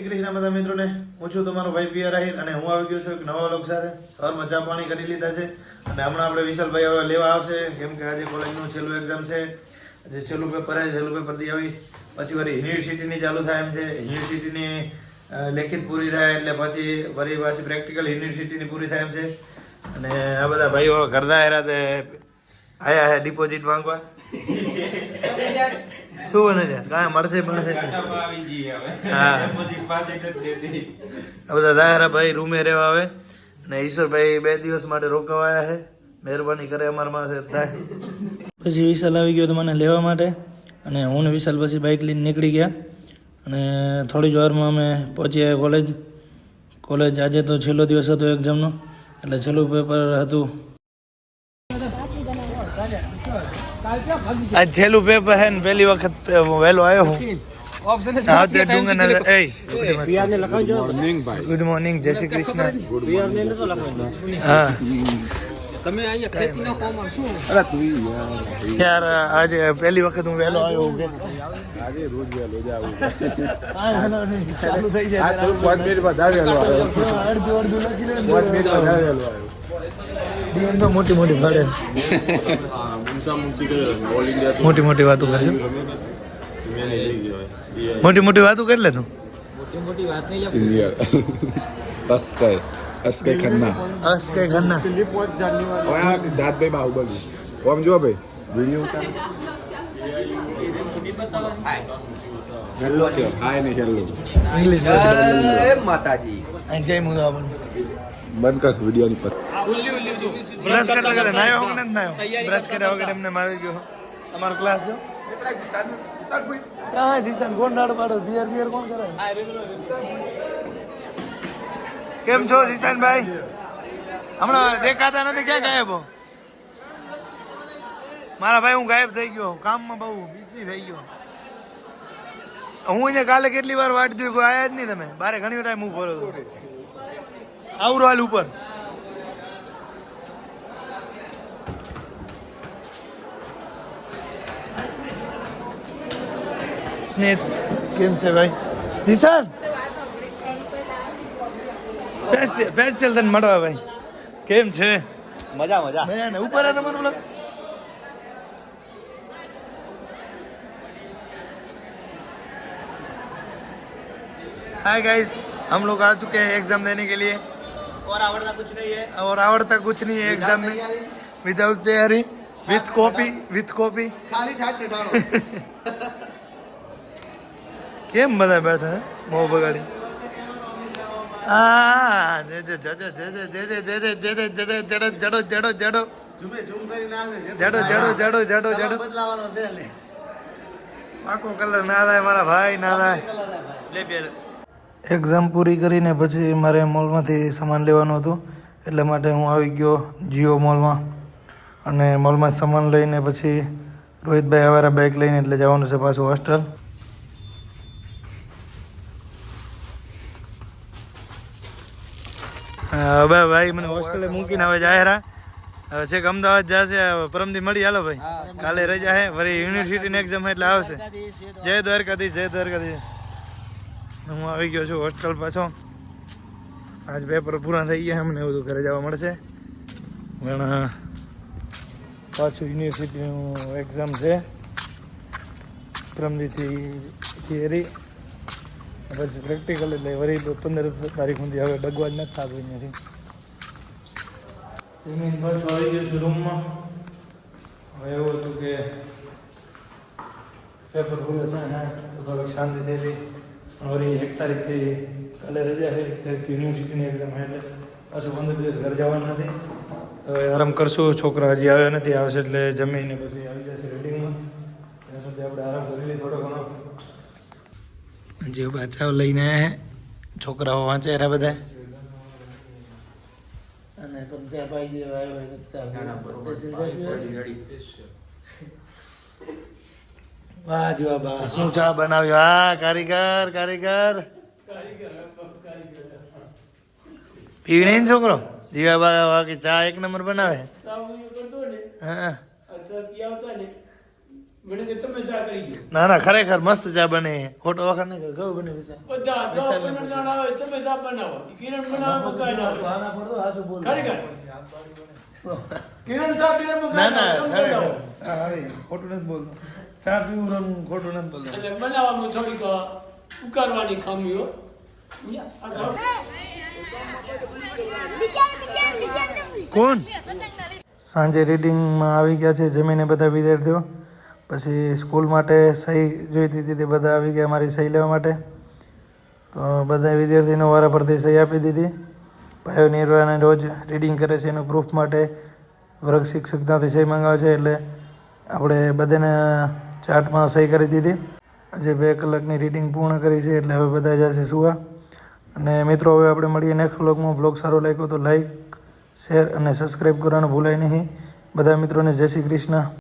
શ્રી કૃષ્ણ બધા મિત્રોને. હું છું તમારો ભાઈ પીઆર આહિર અને હું આવી ગયો છું એક નવા વ્લોગ સાથે. સવારમાં ચા પાણી કરી લીધા છે અને હમણાં આપણે વિશાલભાઈ હવે લેવા આવશે કેમ કે આજે કોલેજનું છેલ્લું એક્ઝામ છે. જે છેલ્લું પેપર છે છેલ્લું પેપર દઈ આવી પછી વળી યુનિવર્સિટીની ચાલુ થાય એમ છે. યુનિવર્સિટીની લેખિત પૂરી થાય એટલે પછી વળી પાછી પ્રેક્ટિકલ યુનિવર્સિટીની પૂરી થાય એમ છે. અને આ બધા ભાઈઓ ઘરના હેરા તે આયા હે ડિપોઝિટ માંગવા. શું બને છે કાંઈ મળશે હા આ બધા દાયરા ભાઈ રૂમે રહેવા આવે અને ઈશ્વરભાઈ 2 દિવસ માટે રોકાવાયા છે. મહેરબાની કરે અમારામાં થાય. પછી વિશાલ આવી ગયો તો મને લેવા માટે અને હું ને વિશાલ પછી બાઇક લઈને નીકળી ગયા અને થોડી જ વારમાં અમે પહોંચી આવ્યા કોલેજ. આજે તો છેલ્લો દિવસ હતો એક્ઝામનો એટલે છેલ્લું પેપર હતું. આ છેલ્લું પેપર હે ને પહેલી વખત વહેલો આવ્યો હું. ગુડ મોર્નિંગ, જય શ્રી કૃષ્ણ. હા યાર આજે પહેલી વખત હું વહેલો આવ્યો કે આજે રોજ વહેલો જ આવું ચાલુ થઈ જાય. આ તો 5 મિનિટ વધારે વહેલો આવ્યો. અડધું લખી લે 5 મિનિટ વધારે વહેલો આવ્યો. ડીએમ તો મોટી ભાડે મોટી વાતો કરશે. મોટી વાતો કરી લે તું. મોટી વાત નહીં સિનિયર અસ્કે ખન્ના સિદ્ધાર્થભાઈ બાહુબલી ઓમ જો ભાઈ વિડીયો ઉતાર હેલો કે હાય ને હેલો ઇંગ્લિશ માતાજી અહીં જય મુદા બંધ કર વિડીયો ની પર બ્રશ કરતા નાયો હોગ ને નાયો બ્રશ કર્યા વગર એમને મારી ગયો અમારો ક્લાસ છે. હા જીસન કોણ દાડ પાડો બિયર કોણ કરે. કેમ છો જીશાનભાઈ? હમણાં દેખાતા નથી, ક્યાં ગાયબ હો? મારા ભાઈ હું ગાયબ થઈ ગયો, કામમાં બહુ બિઝી થઈ ગયો. હું અહીંયા કાલે કેટલી વાર વાટ જોઈ, કોઈ આયા જ નહીં. તમે બારે ઘણી ટાઈમ હું ભરો છો. આવરો હાલ ઉપર ને. કેમ છે ભાઈ જીશાન? સ્પેશિયલ તને મળવા ભાઈ. કેમ છે? મજા ને ઉપર આ તમારું બ્લોગ. हाय गाइस, हम लोग आ चुके हैं एग्जाम देने के लिए और आवड़ता कुछ नहीं है एग्जाम में. विदाउट तैयारी विथ कॉपी खाली ठाट ठाड़ो. કેમ બધા બેઠા હે મોં બગાડી? હા જડો બદલાવાનો છે. પાકો કલર ના થાય મારા ભાઈ, ના થાય. એક્ઝામ પૂરી કરીને પછી મારે મોલમાંથી સામાન લેવાનું હતું એટલા માટે હું આવી ગયો જીઓ મોલમાં અને મોલમાં સામાન લઈને પછી રોહિતભાઈ અમારા બાઇક લઈને એટલે જવાનું છે પાછું હોસ્ટેલ. હવે ભાઈ મને હોસ્ટેલે મૂકીને હવે જાહેરા હવે છેક અમદાવાદ જશે. પરમદી મળી હાલો ભાઈ, કાલે રજા હે વળી યુનિવર્સિટીની એક્ઝામ એટલે આવશે. જય દ્વારકાધીશ. હું આવી ગયો છું હોસ્ટેલ પાછો. આજ પેપર પૂરા થઈ ગયા, અમને બધું ઘરે જવા મળશે. પણ પાછું યુનિવર્સિટીનું એક્ઝામ છે પરમદીથી થિયરી પછી પ્રેક્ટિકલ એટલે વળી 15 તારીખ સુધી હવે ડગવા જ નથી થતું અહીંયાથી. પાછું આવી ગયું છું રૂમમાં. હવે એવું હતું કે પેપર પૂરું થાય તો થોડીક શાંતિ થઈ હતી. વળી 1 તારીખથી કાલે રજા છે, 1 તારીખથી યુનિવર્સિટીની એક્ઝામ છે એટલે પાછું 15 દિવસ ઘર જવાનું નથી. હવે આરામ કરશું. છોકરા હજી આવ્યા નથી, આવશે એટલે જમીને પછી આવી જશે રીડિંગમાં. ત્યાં સુધી આપણે આરામ કરી લઈએ થોડો ઘણો. જે બાચાઓ લઈને આવ્યા હે છોકરાઓ વાંચે રહ્યા બધા અને પણ ત્યાં પાઈ દેવા આવ્યો. શું ચા બનાવ્યો? હા કારીગર પીવી નહીં છોકરો. જીવા બાકી ચા 1 નંબર બનાવે. હા મને કે તમે ચા કરી દો. ના ના ખરેખર મસ્ત ચા બને ખોટો વખત નહીં કેવું બને વિશાલ બધા વિશાલ ને 15 જણા આવે તમે ચા બનાવો. કિરણ બનાવે મકાઈ ના આવે. આના પર તો હાચું બોલ ખરેખર. કિરણ ચા કિરણ ના મકાઈ ના તમે બનાવો. ખરેખર હા હારી ખોટું નથી બોલતો ચા પીવું રમ ખોટું નથી બોલતો એટલે બનાવવામાં થોડીક ઉકારવાની ખામી હો. આ તો કોણ સાંજે રીડિંગમાં આવી ગયા છે જમીને બધા વિદ્યાર્થીઓ પછી સ્કૂલ માટે સહી જોઈતી હતી તે બધા આવી ગયા મારી સહી લેવા માટે તો બધા વિદ્યાર્થીનો વારા પરથી સહી આપી દીધી ભાઈઓ નિર્વાહને રોજ રીડિંગ કરે છે એનું પ્રૂફ માટે વર્ગ શિક્ષક ત્યાંથી સહી મંગાવે છે એટલે આપણે બધાને ચાર્ટમાં સહી કરી દીધી આજે 2 કલાકની રીડિંગ પૂર્ણ કરી છે એટલે હવે બધા જશે સુવા અને મિત્રો હવે આપણે મળીએ નેક્સ્ટ વ્લોગમાં વ્લોગ સારો લાગ્યો તો લાઈક શેર અને સબસ્ક્રાઈબ કરવાનું ભૂલાય નહીં બધા મિત્રોને જય શ્રી કૃષ્ણ